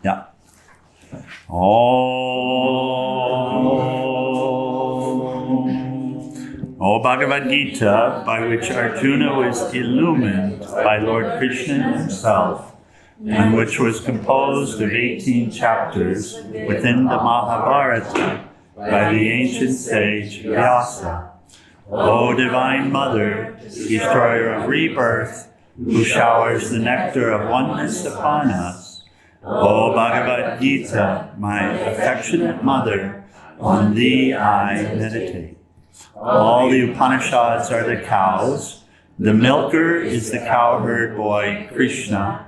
Yeah. O Bhagavad Gita, by which Arjuna was illumined by Lord Krishna himself, and which was composed of 18 chapters within the Mahabharata by the ancient sage Vyasa. O Divine Mother, destroyer of rebirth, who showers the nectar of oneness upon us, O Bhagavad Gita, my affectionate mother, on thee I meditate. All the Upanishads are the cows. The milker is the cowherd boy, Krishna.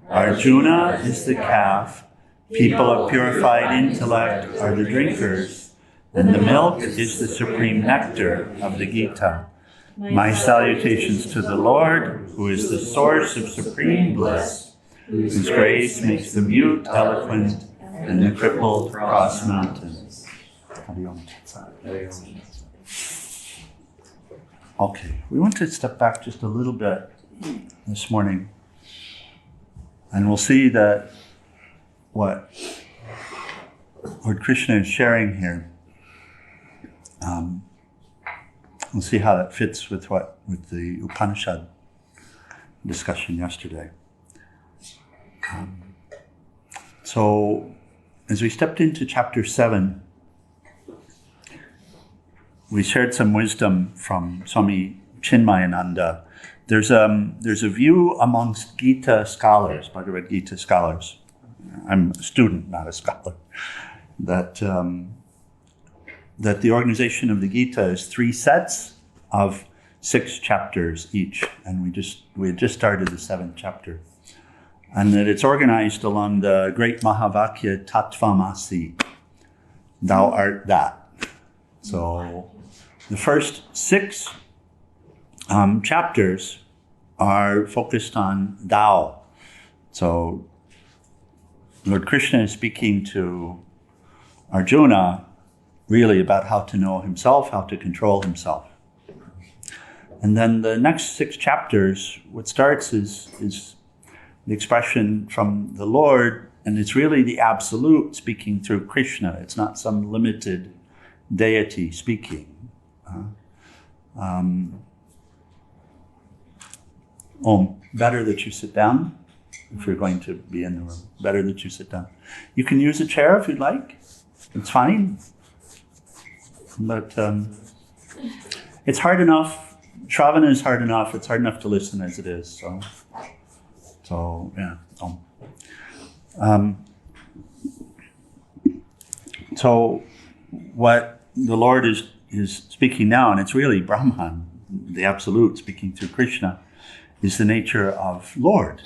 Arjuna is the calf. People of purified intellect are the drinkers. And the milk is the supreme nectar of the Gita. My salutations to the Lord, who is the source of supreme bliss, whose grace makes the mute eloquent and the crippled cross mountains. Okay, we want to step back just a little bit this morning, and we'll see that what Lord Krishna is sharing here, we'll see how that fits with the Upanishad discussion yesterday. So, as we stepped into chapter 7, we shared some wisdom from Swami Chinmayananda. There's a view amongst Gita scholars, Bhagavad Gita scholars. I'm a student, not a scholar. That the organization of the Gita is 3 sets of 6 chapters each, and we had just started the 7th chapter, and that it's organized along the great Mahavakya Tattvamasi, thou art that. So the first 6 chapters are focused on thou. So Lord Krishna is speaking to Arjuna really about how to know himself, how to control himself. And then the next 6 chapters, what starts is the expression from the Lord, and it's really the Absolute speaking through Krishna. It's not some limited deity speaking. Better that you sit down if you're going to be in the room. Better that you sit down. You can use a chair if you'd like. It's fine. But it's hard enough. Shravana is hard enough. It's hard enough to listen as it is. So yeah. So what the Lord is speaking now, and it's really Brahman, the Absolute speaking through Krishna, is the nature of Lord.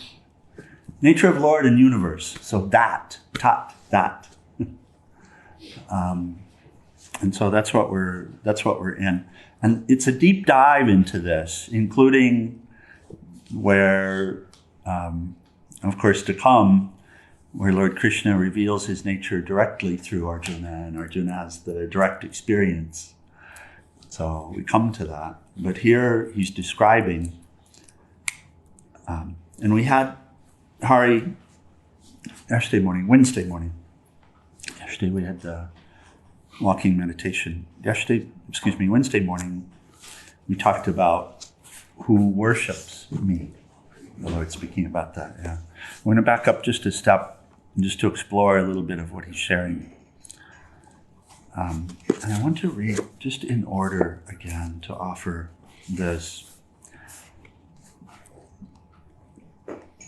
Nature of Lord and universe. So that. And so that's what we're in. And it's a deep dive into this, including where, of course, to come, where Lord Krishna reveals his nature directly through Arjuna, and Arjuna has the direct experience. So we come to that. But here he's describing, and we had Hari Wednesday morning. Yesterday we had the walking meditation. Wednesday morning, we talked about who worships me. The Lord speaking about that, yeah. We're going to back up just a step, just to explore a little bit of what he's sharing. And I want to read just in order again to offer this.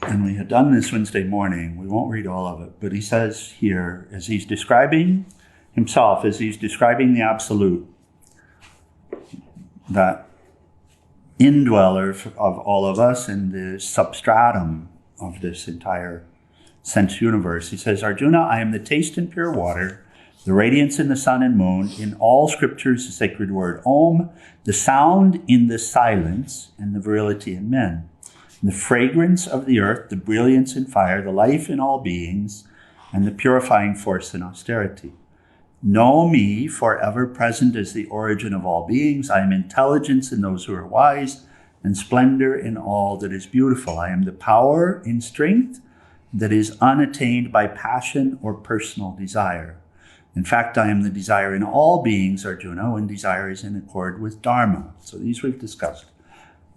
And we had done this Wednesday morning. We won't read all of it, but he says here, as he's describing himself, as he's describing the Absolute, that indweller of all of us in the substratum of this entire sense universe. He says, Arjuna, I am the taste in pure water, the radiance in the sun and moon, in all scriptures the sacred word Om, the sound in the silence, and the virility in men, the fragrance of the earth, the brilliance in fire, the life in all beings, and the purifying force in austerity. Know me, forever present as the origin of all beings. I am intelligence in those who are wise, and splendor in all that is beautiful. I am the power in strength, that is unattained by passion or personal desire. In fact, I am the desire in all beings, Arjuna, when desire is in accord with Dharma. So these we've discussed.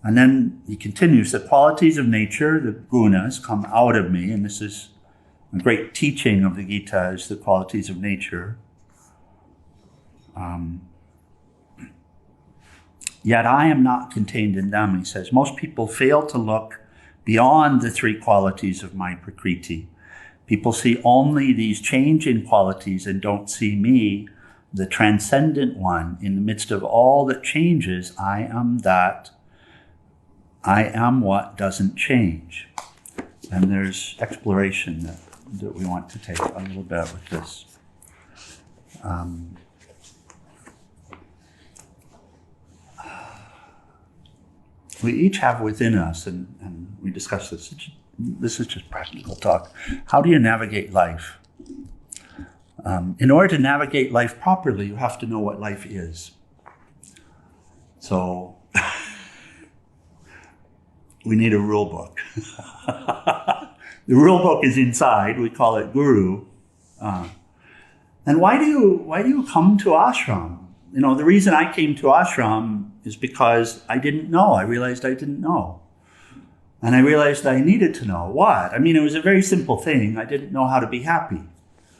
And then he continues, the qualities of nature, the gunas, come out of me, and this is a great teaching of the Gita, is the qualities of nature. Yet I am not contained in them, he says. Most people fail to look beyond the three qualities of my Prakriti. People see only these changing qualities and don't see me, the transcendent one. In the midst of all that changes, I am that. I am what doesn't change. And there's exploration that we want to take a little bit with this. We each have within us, and we discussed this. This is just practical talk. How do you navigate life? In order to navigate life properly, you have to know what life is. So we need a rule book. The rule book is inside. We call it Guru. And why do you come to ashram? You know, the reason I came to ashram is because I didn't know. I realized I didn't know. And I realized I needed to know. What? I mean, it was a very simple thing. I didn't know how to be happy.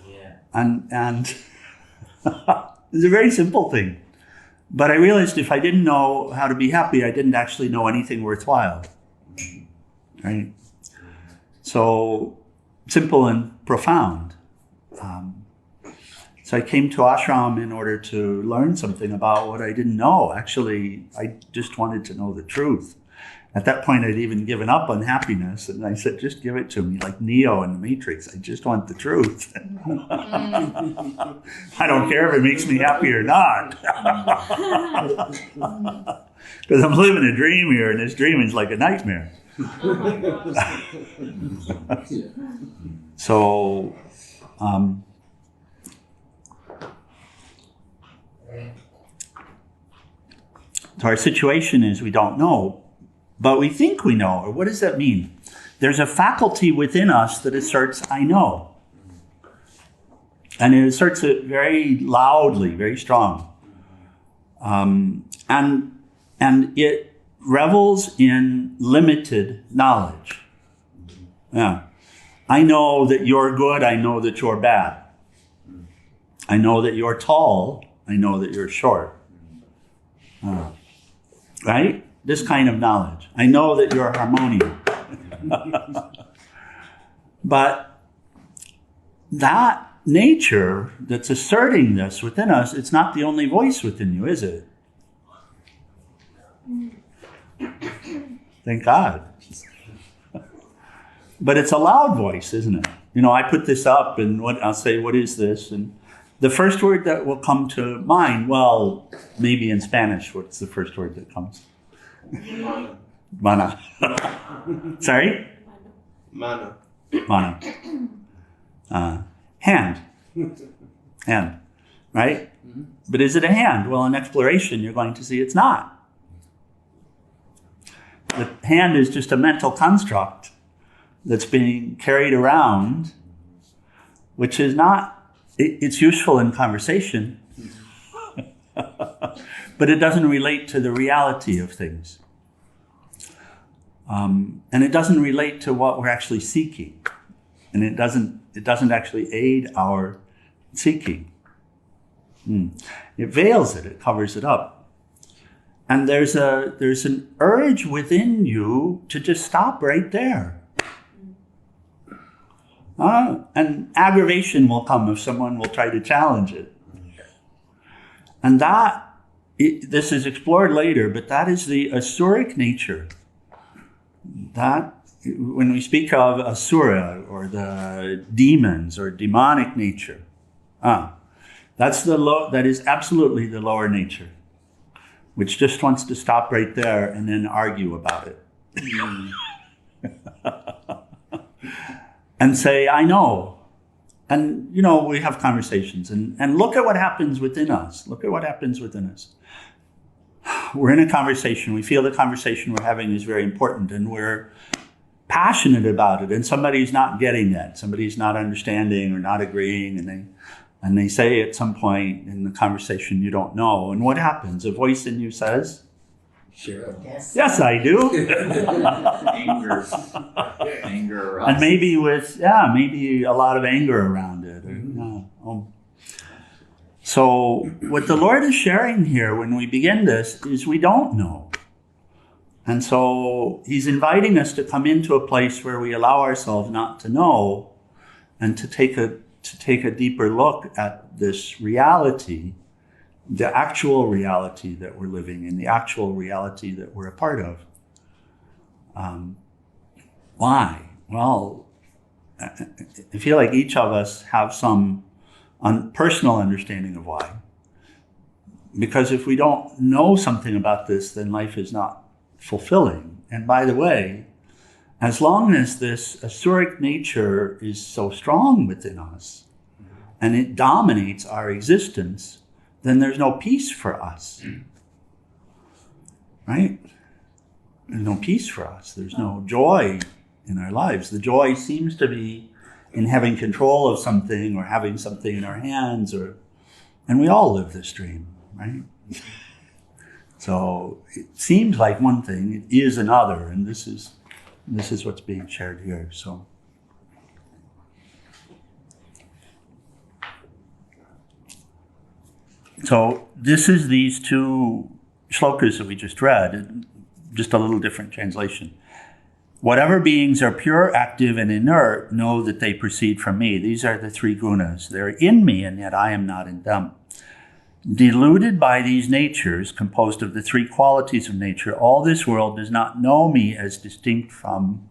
Yeah. And it was a very simple thing. But I realized if I didn't know how to be happy, I didn't actually know anything worthwhile. Right? So simple and profound. So I came to ashram in order to learn something about what I didn't know. Actually, I just wanted to know the truth. At that point, I'd even given up on happiness, and I said, just give it to me, like Neo in the Matrix. I just want the truth. I don't care if it makes me happy or not. Because I'm living a dream here, and this dream is like a nightmare. So, so our situation is we don't know, but we think we know. Or what does that mean? There's a faculty within us that asserts, I know. And it asserts it very loudly, very strong. And it revels in limited knowledge. Yeah. I know that you're good, I know that you're bad. I know that you're tall, I know that you're short. Right? This kind of knowledge. I know that you're harmonious. But that nature that's asserting this within us, it's not the only voice within you, is it? Thank God. But it's a loud voice, isn't it? You know, I put this up and I'll say, what is this? And the first word that will come to mind, well, maybe in Spanish, what's the first word that comes? Mana. Sorry? Mana. Mana. Hand. Hand. Right? Mm-hmm. But is it a hand? Well, in exploration, you're going to see it's not. The hand is just a mental construct that's being carried around, which is not, it's useful in conversation, but it doesn't relate to the reality of things. And it doesn't relate to what we're actually seeking. And it doesn't actually aid our seeking. It veils it, it covers it up. And there's an urge within you to just stop right there. And aggravation will come if someone will try to challenge it. And this is explored later, but that is the asuric nature. That, when we speak of asura, or the demons, or demonic nature, that is absolutely the lower nature, which just wants to stop right there and then argue about it. And say, I know. And, you know, we have conversations. And look at what happens within us. Look at what happens within us. We're in a conversation. We feel the conversation we're having is very important. And we're passionate about it, and somebody's not getting it, somebody's not understanding or not agreeing, and they say at some point in the conversation, you don't know. And what happens? A voice in you says, Sure. yes, I do. Anger. And maybe maybe a lot of anger around it. So what the Lord is sharing here when we begin this is we don't know. And so he's inviting us to come into a place where we allow ourselves not to know, and to take a deeper look at this reality, the actual reality that we're living in, the actual reality that we're a part of. Why? Well, I feel like each of us have some personal understanding of why. Because if we don't know something about this, then life is not fulfilling. And by the way, as long as this asuric nature is so strong within us, and it dominates our existence, then there's no peace for us. Right? There's no peace for us. There's no joy in our lives. The joy seems to be in having control of something, or having something in our hands, and we all live this dream, right? So it seems like one thing, it is another, and this is what's being shared here. So this is these two shlokas that we just read, just a little different translation. Whatever beings are pure, active, and inert, know that they proceed from me. These are the three gunas. They're in me, and yet I am not in them. Deluded by these natures, composed of the three qualities of nature, all this world does not know me as distinct from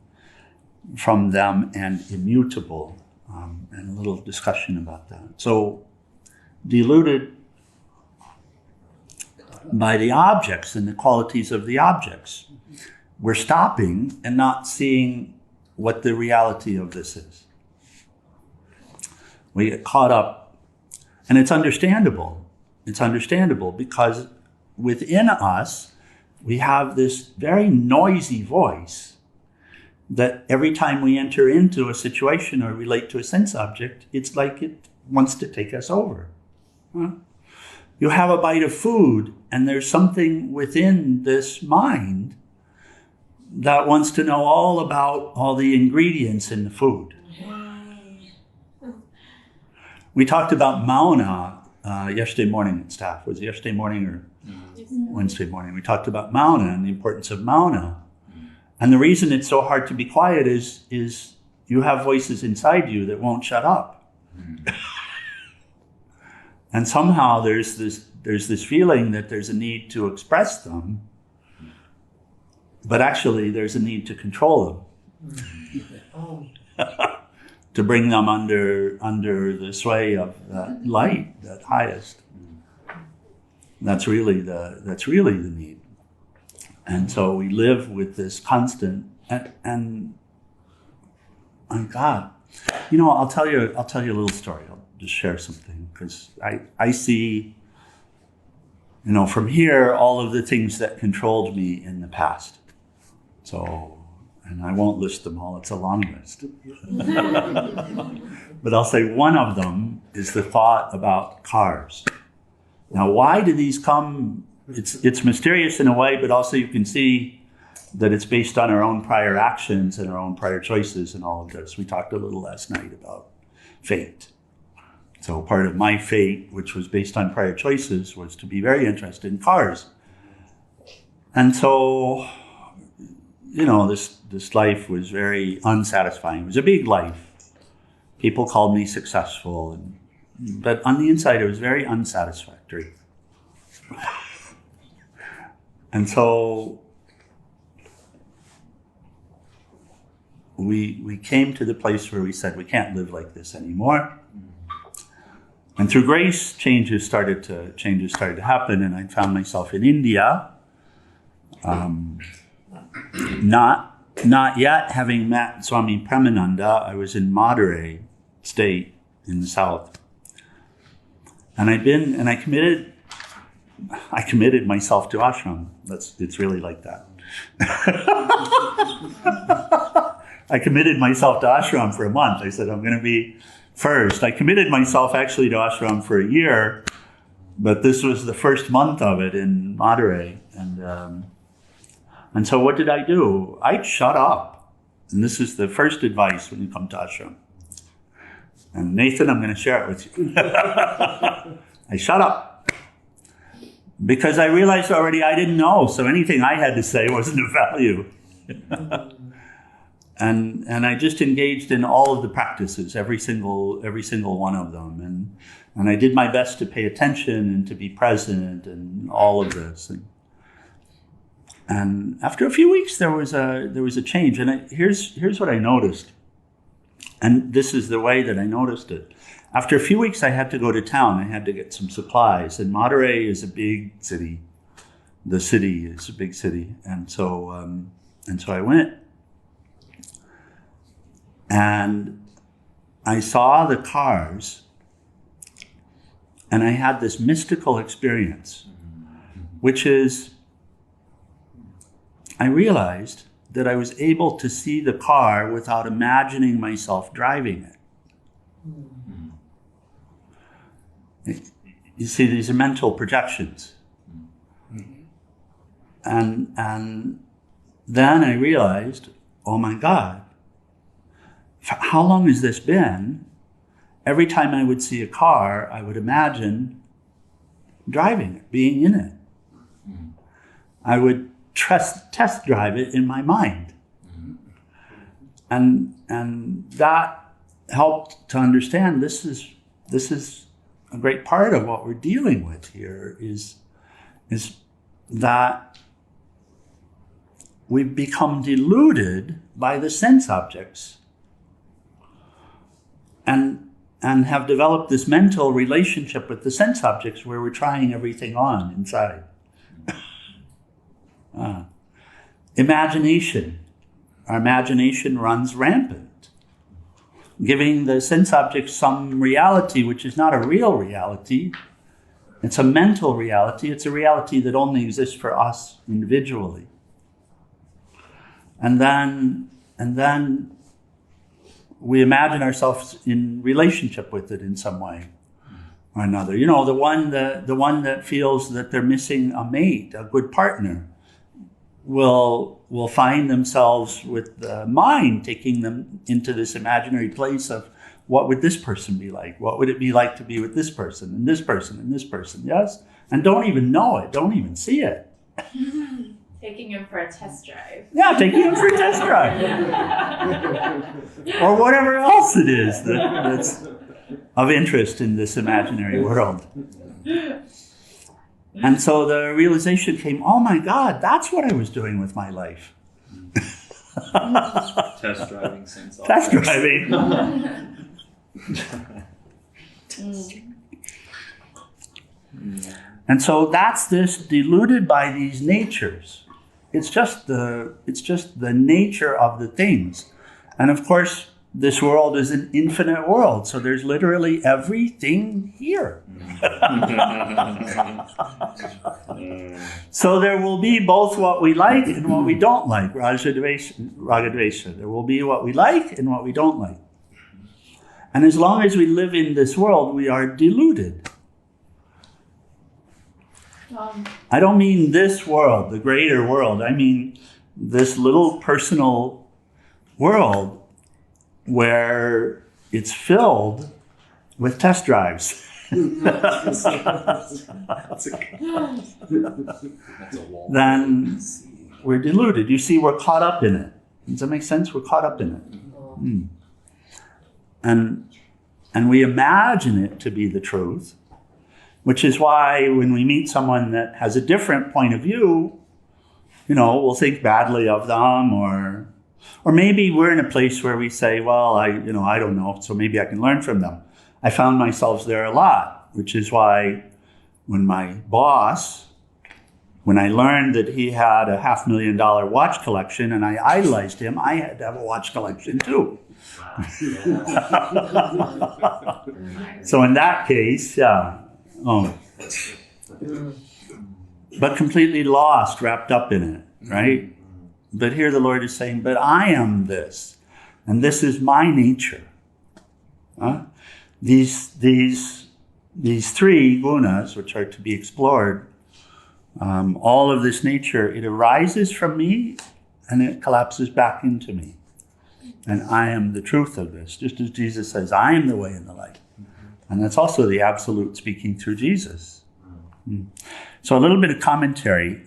them and immutable. And a little discussion about that. So, deluded by the objects and the qualities of the objects. We're stopping and not seeing what the reality of this is. We get caught up, and it's understandable. It's understandable because within us, we have this very noisy voice that every time we enter into a situation or relate to a sense object, it's like it wants to take us over. You have a bite of food, and there's something within this mind that wants to know all about all the ingredients in the food. We talked about mauna yesterday morning at staff. Was it yesterday morning or Wednesday morning? We talked about mauna and the importance of mauna. And the reason it's so hard to be quiet is you have voices inside you that won't shut up. And somehow there's this feeling that there's a need to express them, but actually there's a need to control them. To bring them under the sway of that light, that highest. That's really the need. And so we live with this constant and God, I'll tell you a little story. I'll just share something because I see, from here all of the things that controlled me in the past. So. And I won't list them all, it's a long list. But I'll say one of them is the thought about cars. Now, why do these come? It's mysterious in a way, but also you can see that it's based on our own prior actions and our own prior choices and all of this. We talked a little last night about fate. So part of my fate, which was based on prior choices, was to be very interested in cars. And so, this life was very unsatisfying. It was a big life. People called me successful, but on the inside it was very unsatisfactory. And so we came to the place where we said we can't live like this anymore. And through grace, changes started to happen, and I found myself in India. Not yet having met Swami Premananda. I was in Madurai state in the south. And I committed myself to ashram. It's really like that. I committed myself to ashram for a month. I said, I'm going to be first. I committed myself actually to ashram for a year, but this was the first month of it in Madurai. And so what did I do? I'd shut up. And this is the first advice when you come to ashram. And Nathan, I'm going to share it with you. I shut up. Because I realized already I didn't know, so anything I had to say wasn't of value. And I just engaged in all of the practices, every single one of them. And I did my best to pay attention and to be present and all of this. And after a few weeks, there was a change. And here's what I noticed. And this is the way that I noticed it. After a few weeks, I had to go to town. I had to get some supplies. And Madurai is a big city. The city is a big city. And so I went. And I saw the cars. And I had this mystical experience, which is, I realized that I was able to see the car without imagining myself driving it. You see, these are mental projections. And then I realized, oh my God, how long has this been? Every time I would see a car, I would imagine driving it, being in it. I would test drive it in my mind. And that helped to understand this is a great part of what we're dealing with here is that we've become deluded by the sense objects and have developed this mental relationship with the sense objects where we're trying everything on inside. Imagination. Our imagination runs rampant, giving the sense objects some reality which is not a real reality. It's a mental reality. It's a reality that only exists for us individually. And then we imagine ourselves in relationship with it in some way or another. You know, the one that feels that they're missing a mate, a good partner, will find themselves with the mind taking them into this imaginary place of what would this person be like? What would it be like to be with this person and this person and this person? Yes? And don't even know it, don't even see it. Taking him for a test drive. Yeah, taking him for a test drive. Or whatever else it is that's of interest in this imaginary world. And so the realization came, oh my God, that's what I was doing with my life. Test driving sense. Test driving. And so that's this deluded by these natures. It's just the nature of the things. And of course, this world is an infinite world, so there's literally everything here. So there will be both what we like and what we don't like, ragadvesha. There will be what we like and what we don't like. And as long as we live in this world, we are deluded. I don't mean this world, the greater world. I mean this little personal world where it's filled with test drives. Then we're deluded. You see, we're caught up in it. Does that make sense? We're caught up in it. And we imagine it to be the truth, which is why when we meet someone that has a different point of view, you know, we'll think badly of them, or maybe we're in a place where we say, well, I don't know, so maybe I can learn from them. I found myself there a lot, which is why when my boss, when I learned that he had a $500,000 watch collection and I idolized him, I had to have a watch collection too. So in that case, but completely lost, wrapped up in it, right? But here the Lord is saying, but I am this. And this is my nature. These three gunas, which are to be explored, all of this nature, it arises from me and it collapses back into me. And I am the truth of this, just as Jesus says, I am the way and the light. And that's also the Absolute speaking through Jesus. So a little bit of commentary.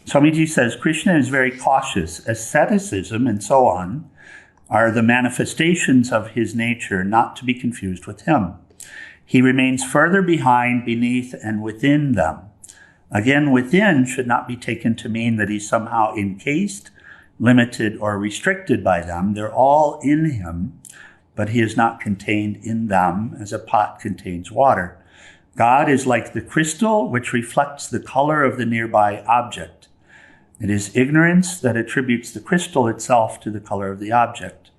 Swamiji says, Krishna is very cautious. Asceticism and so on are the manifestations of his nature, not to be confused with him. He remains further behind, beneath, and within them. Again, within should not be taken to mean that he's somehow encased, limited, or restricted by them. They're all in him, but he is not contained in them as a pot contains water. God is like the crystal which reflects the color of the nearby object. It is ignorance that attributes the crystal itself to the color of the object.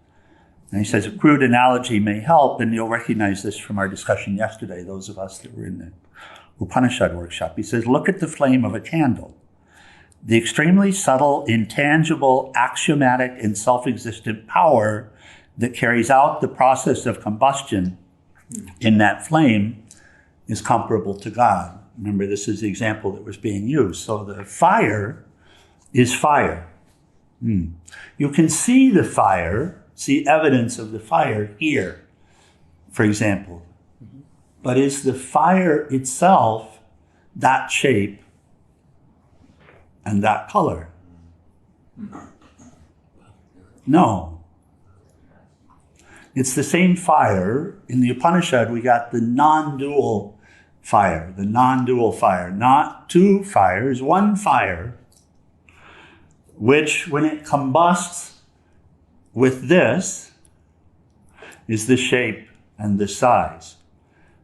And he says a crude analogy may help, and you'll recognize this from our discussion yesterday, those of us that were in the Upanishad workshop. He says, look at the flame of a candle. The extremely subtle, intangible, axiomatic, and self-existent power that carries out the process of combustion in that flame is comparable to God. Remember, this is the example that was being used. So the fire is fire. You can see the fire, see evidence of the fire here, for example. But is the fire itself that shape and that color? No. It's the same fire. In the Upanishad, we got the non-dual fire, not two fires, one fire, which when it combusts with this is the shape and the size.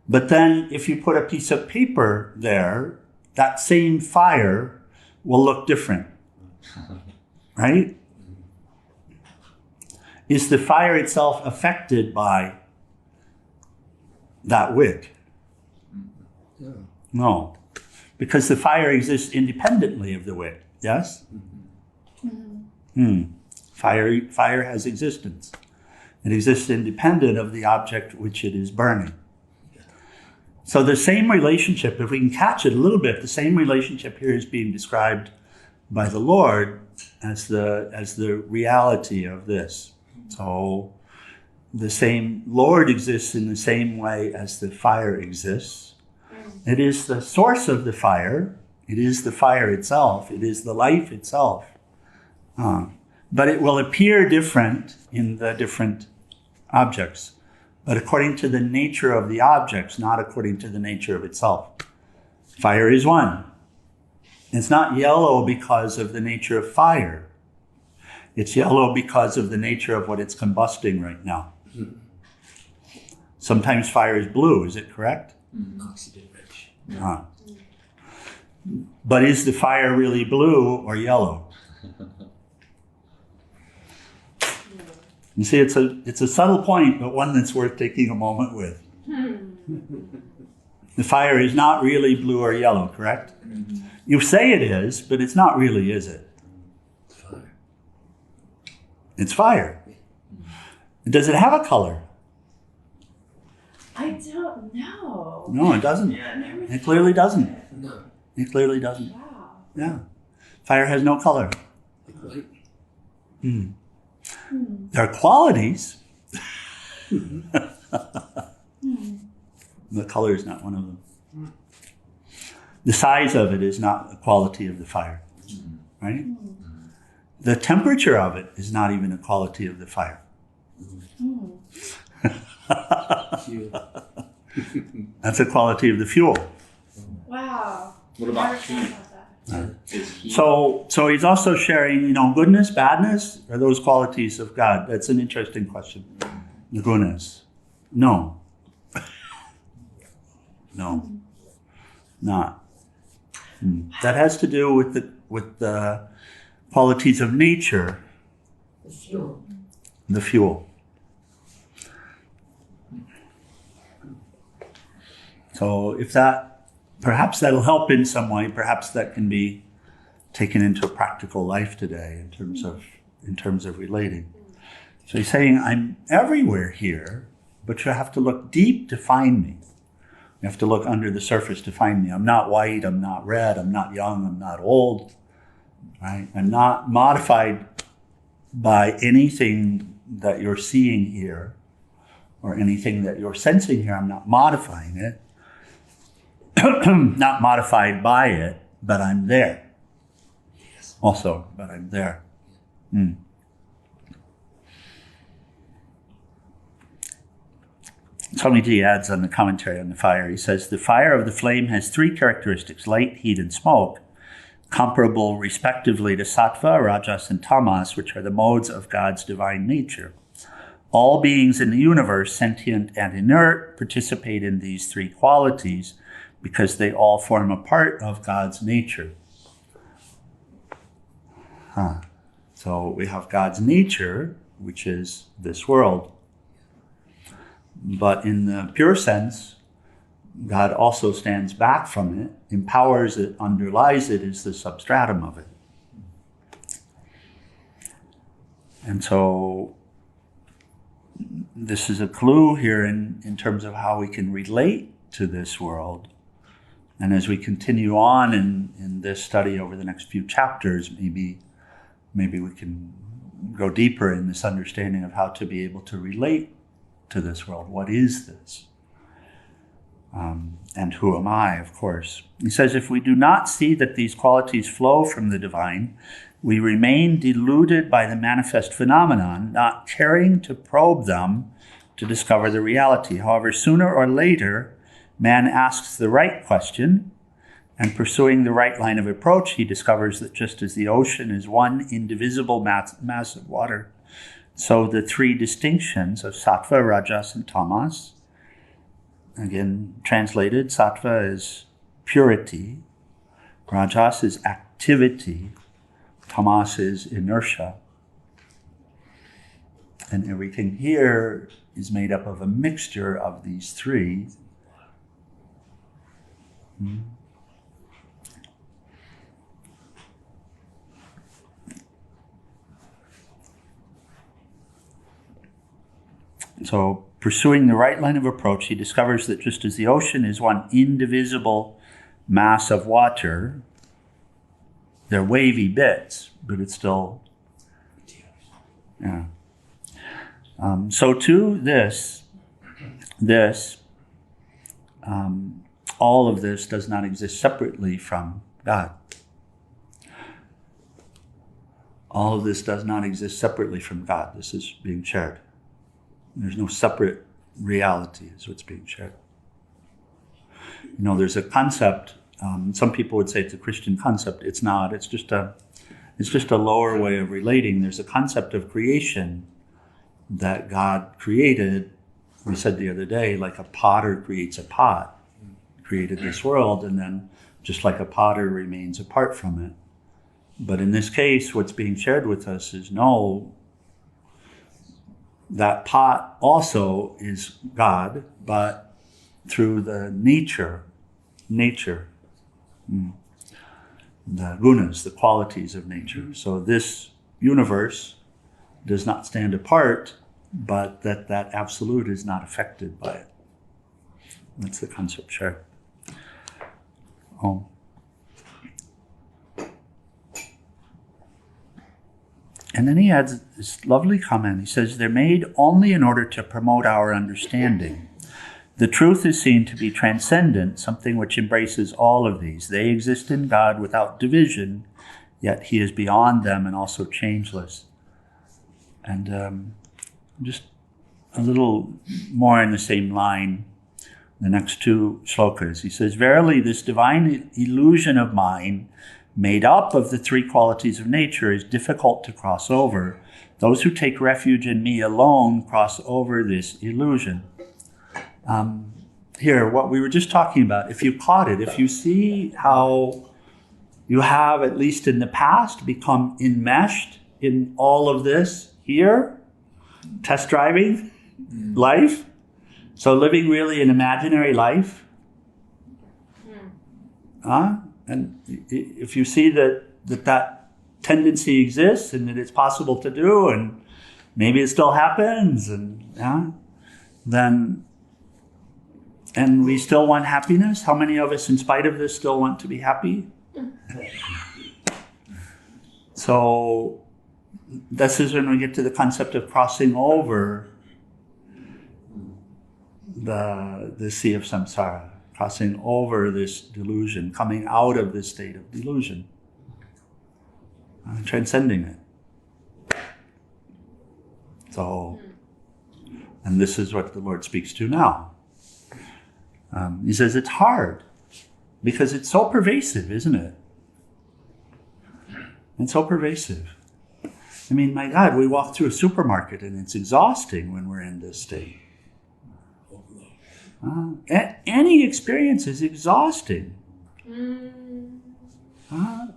But then if you put a piece of paper there, that same fire will look different, right? Is the fire itself affected by that wick? No, because the fire exists independently of the wick, yes? Fire has existence. It exists independent of the object which it is burning. So the same relationship, if we can catch it a little bit, the same relationship here is being described by the Lord as the reality of this. So the same Lord exists in the same way as the fire exists. It is the source of the fire. It is the fire itself. It is the life itself. But it will appear different in the different objects, but according to the nature of the objects, not according to the nature of itself. Fire is one. It's not yellow because of the nature of fire. It's yellow because of the nature of what it's combusting right now. Sometimes fire is blue, is it correct? Oxygen rich. But is the fire really blue or yellow? You see, it's a subtle point, but one that's worth taking a moment with. The fire is not really blue or yellow, correct? You say it is, but it's not really, is it? Fire. It's fire. Does it have a color? I don't know. No, it doesn't. It clearly doesn't. No. It clearly doesn't. Wow. Yeah. Fire has no color. Like light. There are qualities. The color is not one of them. The size of it is not a quality of the fire, right? The temperature of it is not even a quality of the fire. That's a quality of the fuel. Wow. What about Never thought heat? about that. Is heat? So he's also sharing, goodness, badness, are those qualities of God? That's an interesting question. The gunas. No. No. Not. That has to do with the qualities of nature. The fuel. So perhaps that'll help in some way. Perhaps that can be taken into a practical life today in terms of in terms of relating. So he's saying, I'm everywhere here, but you have to look deep to find me. You have to look under the surface to find me. I'm not white, I'm not red, I'm not young, I'm not old, right? I'm not modified by anything that you're seeing here or anything that you're sensing here. I'm not modifying it. Not modified by it, but I'm there. Yes. Also, but I'm there. Mm. Swami adds on the commentary on the fire, he says, the fire of the flame has three characteristics, light, heat, and smoke, comparable respectively to sattva, rajas, and tamas, which are the modes of God's divine nature. All beings in the universe, sentient and inert, participate in these three qualities because they all form a part of God's nature. So we have God's nature, which is this world. But in the pure sense, God also stands back from it, empowers it, underlies it, is the substratum of it. And so this is a clue here in terms of how we can relate to this world. And as we continue on in this study over the next few chapters, maybe we can go deeper in this understanding of how to be able to relate to this world. What is this? And who am I, of course? He says, if we do not see that these qualities flow from the divine, we remain deluded by the manifest phenomenon, not caring to probe them to discover the reality. However, sooner or later, man asks the right question, and pursuing the right line of approach, he discovers that just as the ocean is one indivisible mass of water, so the three distinctions of sattva, rajas, and tamas, again translated, sattva is purity, rajas is activity, tamas is inertia. And everything here is made up of a mixture of these three. So, pursuing the right line of approach, he discovers that just as the ocean is one indivisible mass of water, they're wavy bits, but it's still, yeah. So too, all of this does not exist separately from God. All of this does not exist separately from God. This is being shared. There's no separate reality is what's being shared. You know, there's a concept, some people would say it's a Christian concept. It's not, it's just a lower way of relating. There's a concept of creation that God created. We said the other day, like a potter creates a pot, created this world, and then just like a potter remains apart from it. But in this case, what's being shared with us is no, that pot also is God, but through the nature, the gunas, the qualities of nature. So this universe does not stand apart, but that absolute is not affected by it. That's the concept shared. And then he adds this lovely comment. He says, they're made only in order to promote our understanding. The truth is seen to be transcendent, something which embraces all of these. They exist in God without division, yet he is beyond them and also changeless. And just a little more in the same line, the next two shlokas. He says, verily this divine illusion of mine, made up of the three qualities of nature, is difficult to cross over. Those who take refuge in me alone cross over this illusion. Here, what we were just talking about, if you caught it, if you see how you have, at least in the past, become enmeshed in all of this here, test driving life, so living really an imaginary life, and if you see that tendency exists and that it's possible to do, and maybe it still happens, and and we still want happiness. How many of us, in spite of this, still want to be happy? So this is when we get to the concept of crossing over the sea of samsara, crossing over this delusion, coming out of this state of delusion, transcending it. So, and this is what the Lord speaks to now. He says it's hard because it's so pervasive, isn't it? It's so pervasive. I mean, my God, we walk through a supermarket and it's exhausting when we're in this state. Any experience is exhausting.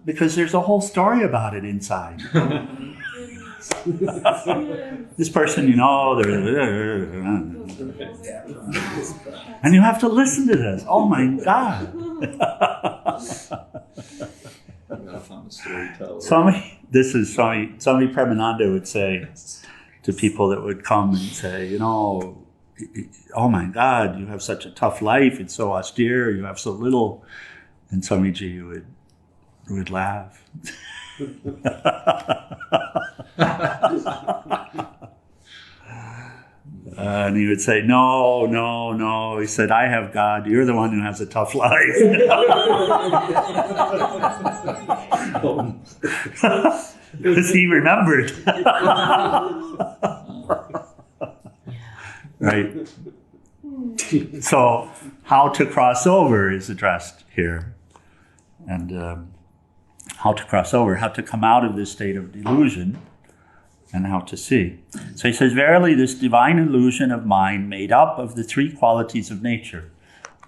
Because there's a whole story about it inside. This person, and you have to listen to this. Oh my God. Swami Premananda would say to people that would come and say, oh my God, you have such a tough life. It's so austere. You have so little. And Swamiji would laugh. And he would say, no. He said, I have God. You're the one who has a tough life. Because he remembered. Right? So, how to cross over is addressed here. And how to cross over, how to come out of this state of delusion, and how to see. So he says, verily, this divine illusion of mind made up of the three qualities of nature.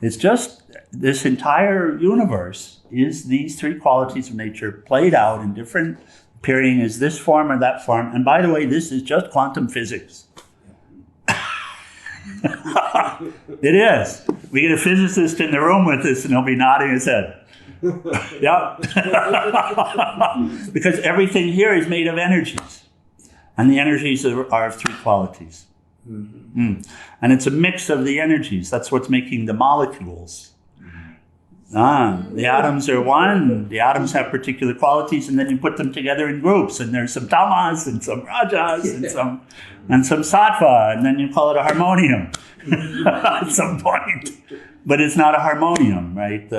It's just, this entire universe is these three qualities of nature played out in different, appearing as this form or that form. And by the way, this is just quantum physics. It is. We get a physicist in the room with us and he'll be nodding his head. Yep. Because everything here is made of energies. And the energies are of three qualities. And it's a mix of the energies. That's what's making the molecules. The atoms are one. The atoms have particular qualities, and then you put them together in groups. And there's some tamas and some rajas and some sattva, and then you call it a harmonium at some point. But it's not a harmonium, right?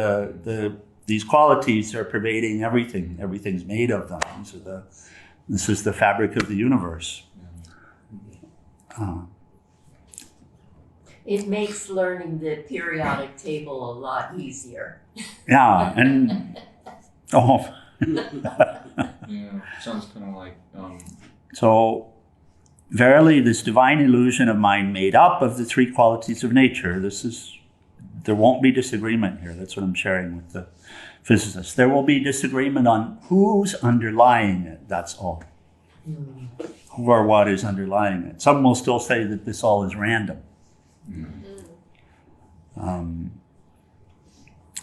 These qualities are pervading everything. Everything's made of them. This is the fabric of the universe. It makes learning the periodic table a lot easier. Yeah, and sounds kind of like. So, verily, this divine illusion of mind made up of the three qualities of nature. There won't be disagreement here. That's what I'm sharing with the physicists. There will be disagreement on who's underlying it. That's all. Who or what is underlying it. Some will still say that this all is random.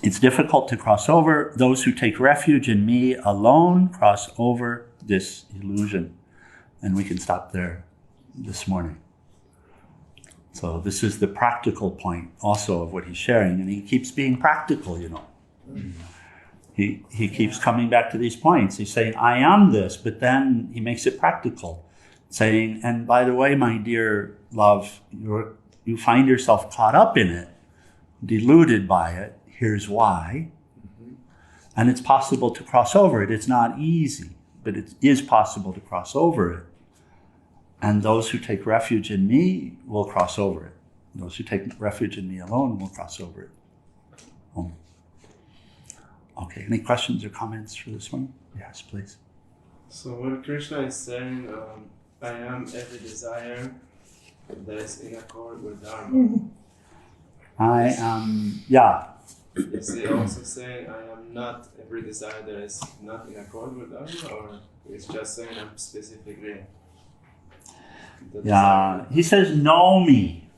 It's difficult to cross over. Those who take refuge in me alone cross over this illusion. And we can stop there this morning. So this is the practical point also of what he's sharing. And he keeps being practical, He keeps coming back to these points. He's saying, I am this, but then he makes it practical. Saying, and by the way, my dear love, you find yourself caught up in it, deluded by it. Here's why. And it's possible to cross over it. It's not easy, but it is possible to cross over it. And those who take refuge in me will cross over it. Those who take refuge in me alone will cross over it. Okay, any questions or comments for this one? Yes, please. So when Krishna is saying, I am every desire that is in accord with Dharma. I am, yeah. Is he also saying, I am not every desire that is not in accord with Dharma? Or it's just saying I'm specifically the desire? He says, know me.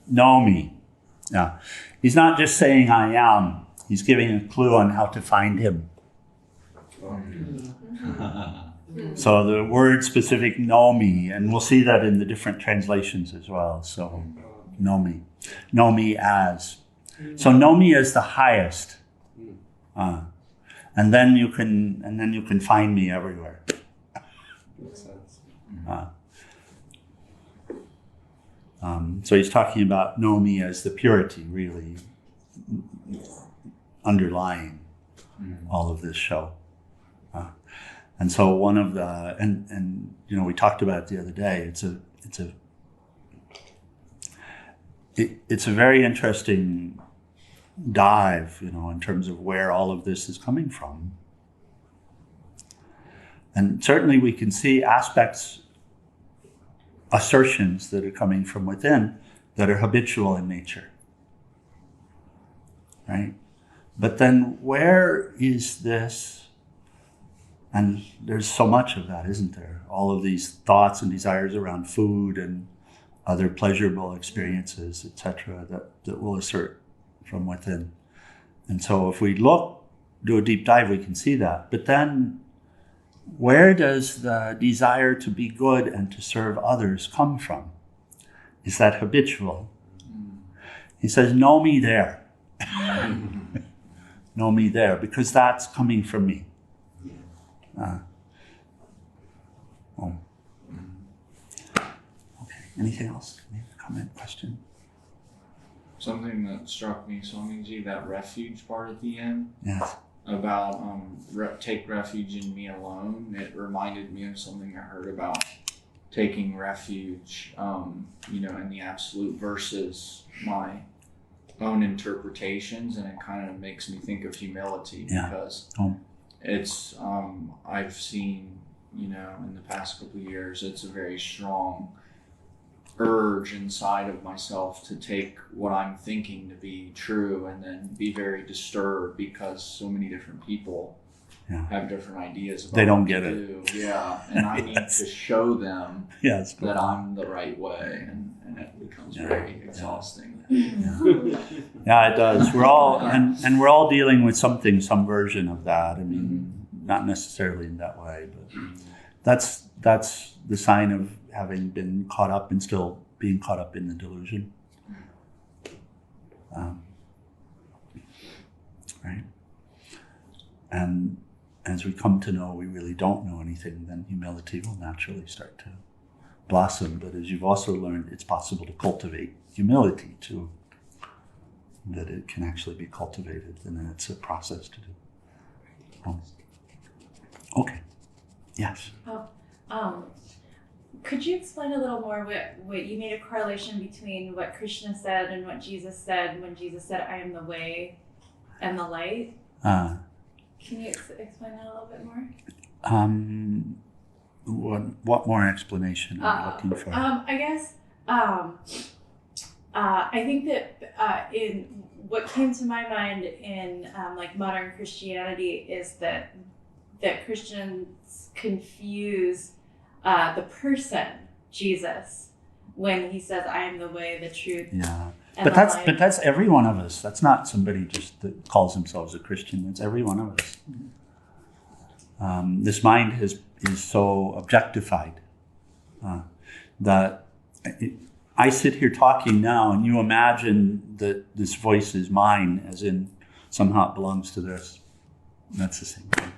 Yeah. He's not just saying I am. He's giving a clue on how to find him. So the word specific know me, and we'll see that in the different translations as well. So know me as. So know me as the highest, and then you can find me everywhere. Makes sense. So he's talking about know me as the purity, really underlying all of this show. And so one of the and we talked about it the other day. It's a very interesting dive, in terms of where all of this is coming from. And certainly we can see aspects, assertions that are coming from within that are habitual in nature, right? But then where is this? And there's so much of that, isn't there? All of these thoughts and desires around food and other pleasurable experiences, etc., that will assert from within. And so if we do a deep dive, we can see that. But then where does the desire to be good and to serve others come from? Is that habitual? He says, know me there. Know me there, because that's coming from me. Okay, anything else? Any comment, question? Something that struck me, Swamiji, that refuge part at the end. Yes. About take refuge in me alone. It reminded me of something I heard about taking refuge, in the absolute versus my own interpretations, and it kind of makes me think of humility because it's I've seen, in the past couple of years, it's a very strong urge inside of myself to take what I'm thinking to be true and then be very disturbed because so many different people have different ideas about they don't what get to it. do. Yeah, and I need to show them that I'm the right way, and it becomes very exhausting. Yeah, it does. We're all and we're all dealing with something, some version of that. I mean, not necessarily in that way, but that's the sign of having been caught up and still being caught up in the delusion. Right? And as we come to know we really don't know anything, then humility will naturally start to blossom. But as you've also learned, it's possible to cultivate humility too. That it can actually be cultivated, and then it's a process to do. Okay. Yes. Could you explain a little more what you made a correlation between what Krishna said and what Jesus said when Jesus said, "I am the way and the light"? Can you explain that a little bit more? What more explanation are you looking for? I guess I think that in what came to my mind in modern Christianity is that Christians confuse the person Jesus when he says, "I am the way, the truth." Yeah, and but the that's life. that's every one of us. That's not somebody just that calls themselves a Christian. That's every one of us. This mind is so objectified that I sit here talking now, and you imagine that this voice is mine, as in somehow it belongs to this. That's the same thing.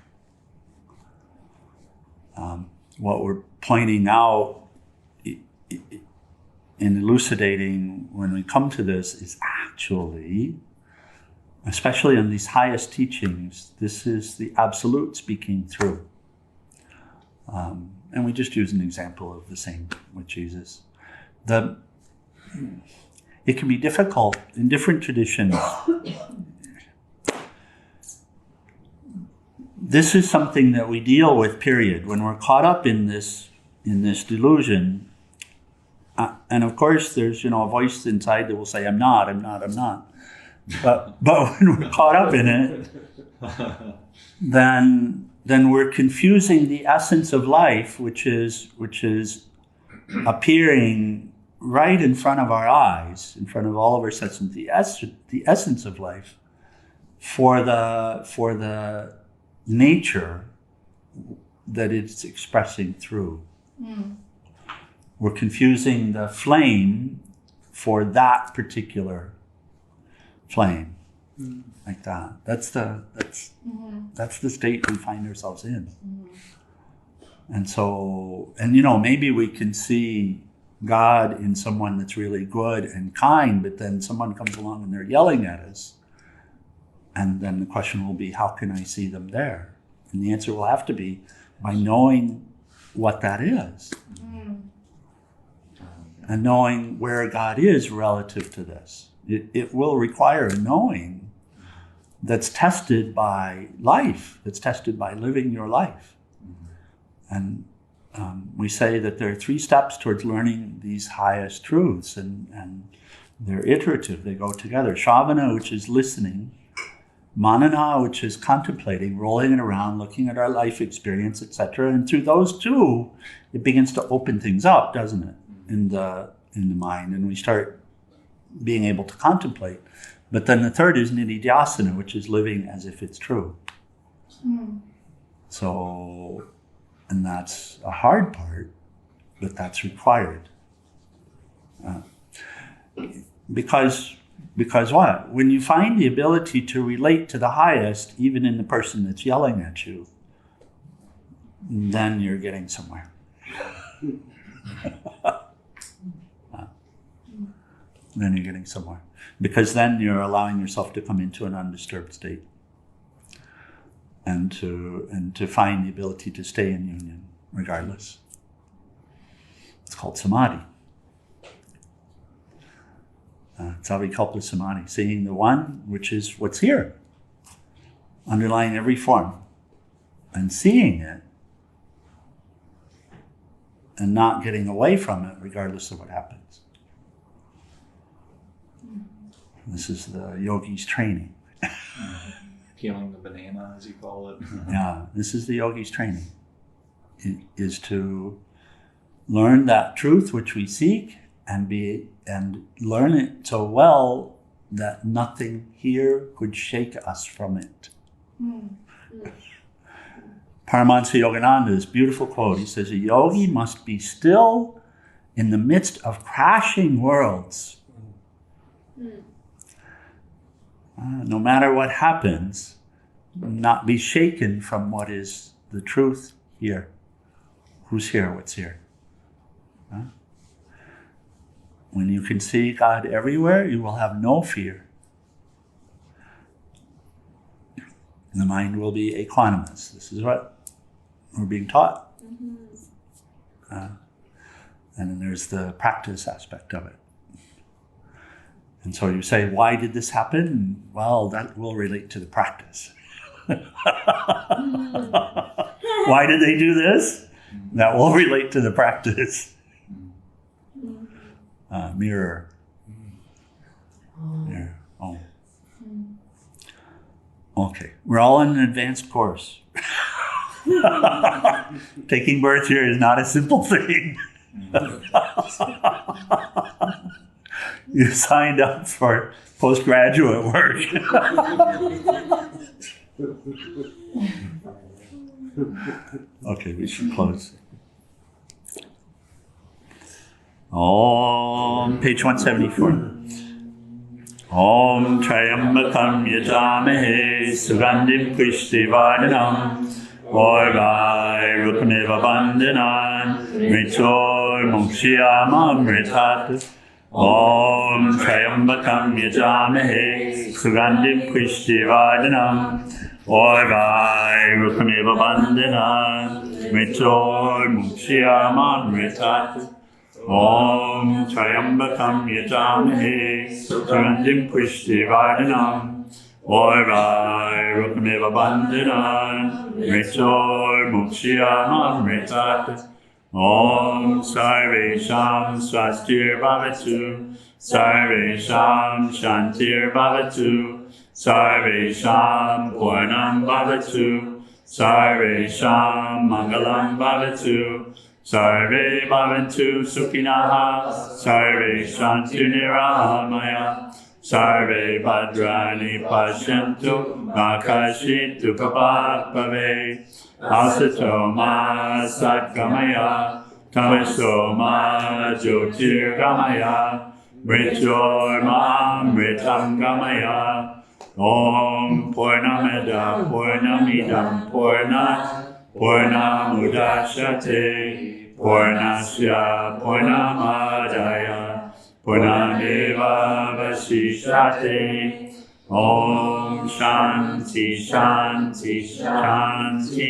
What we're pointing out in elucidating when we come to this is actually, especially in these highest teachings, this is the Absolute speaking through. And we just use an example of the same with Jesus. It can be difficult in different traditions. This is something that we deal with, period. When we're caught up in this delusion, and of course there's a voice inside that will say, I'm not. But when we're caught up in it, then we're confusing the essence of life, which is appearing right in front of our eyes, in front of all of our senses, the essence of life, for the nature that it's expressing through. Mm. We're confusing the flame for that particular flame, like that. That's the state we find ourselves in. And so, and maybe we can see God in someone that's really good and kind, but then someone comes along and they're yelling at us. And then the question will be, how can I see them there? And the answer will have to be by knowing what that is. And knowing where God is relative to this. It will require a knowing that's tested by life, that's tested by living your life. And we say that there are 3 steps towards learning these highest truths, and they're iterative, they go together. Shravana, which is listening. Manana, which is contemplating, rolling it around, looking at our life experience, etc. And through those 2, it begins to open things up, doesn't it? In the mind, and we start being able to contemplate. But then the 3rd is nididhyasana, which is living as if it's true. So, and that's a hard part, but that's required. Because what? When you find the ability to relate to the highest, even in the person that's yelling at you, then you're getting somewhere. Then you're getting somewhere. Because then you're allowing yourself to come into an undisturbed state. And to find the ability to stay in union, regardless. It's called samadhi. It's avikalpa samadhi, seeing the one which is what's here, underlying every form, and seeing it, and not getting away from it, regardless of what happens. This is the yogi's training. Peeling the banana, as you call it. Yeah, this is the yogi's training. It is to learn that truth which we seek and learn it so well that nothing here could shake us from it. Paramahansa Yogananda's beautiful quote, he says, a yogi must be still in the midst of crashing worlds. No matter what happens, not be shaken from what is the truth here. Who's here? What's here? When you can see God everywhere, you will have no fear. The mind will be equanimous. This is what we're being taught. And then there's the practice aspect of it. And so you say, why did this happen? Well, that will relate to the practice. Why did they do this? That will relate to the practice. Mirror. Mirror. Oh. Okay. We're all in an advanced course. Taking birth here is not a simple thing. You signed up for postgraduate work. Okay, we should close. Page 174. Om Trayambakam Yajamahe Sugandhim Pushtivardhanam Orvai Rupameva Bandhanan Mritor Mokshiyamamritat Om Trayambakam Yajamahe Sugandhim Pushtivardhanam Orvai Rupameva Bandhanan Mritor Mokshiyamamritat Om Trayambakam Yajamahe Sugandhim Pushtivardhanam Orvai Rupameva Bandhanan Mritor Mokshiyamamritat Om Sarvesham Swastir Bhavatu Sarvesham Shantir Bhavatu Sarvesham Purnam Bhavatu Sarvesham Mangalam Bhavatu Sarve Bhavantu Sukhinaha Sarve Shantu Nirahamaya Sarve Bhadrani Pashyantu Makashitu Kapapave Asato ma satgamaya, tamaso ma jyotirgamaya, mrityur ma mritangamaya. Om Purnamida Purnamidam Purnat Purnamudachyate Purnasya Purnamadaya Purnameva Vasishyate. Om Shanti Shanti Shanti.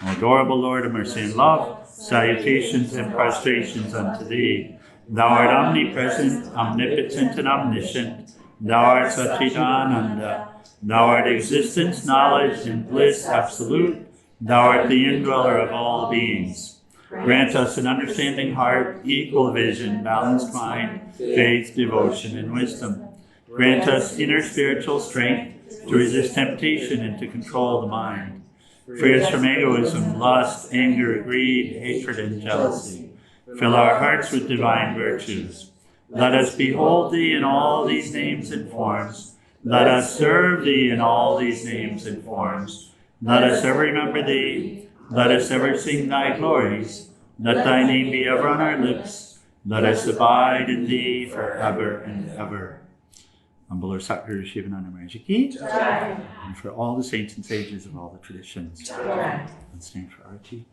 O adorable Lord of mercy and love, salutations and prostrations unto thee. Thou art omnipresent, omnipotent, and omniscient. Thou art Satchidananda. Thou art existence, knowledge, and bliss absolute. Thou art the indweller of all beings. Grant us an understanding heart, equal vision, balanced mind, faith, devotion, and wisdom. Grant us inner spiritual strength to resist temptation and to control the mind. Free us from egoism, lust, anger, greed, hatred, and jealousy. Fill our hearts with divine virtues. Let us behold thee in all these names and forms. Let us serve thee in all these names and forms. Let us ever remember thee. Let us ever sing thy glories. Let thy name be ever on our lips. Let us abide in thee forever and ever. Humble our Satguru Shivananda Maharaj Ki, and for all the saints and sages of all the traditions. Let's stand for Arati.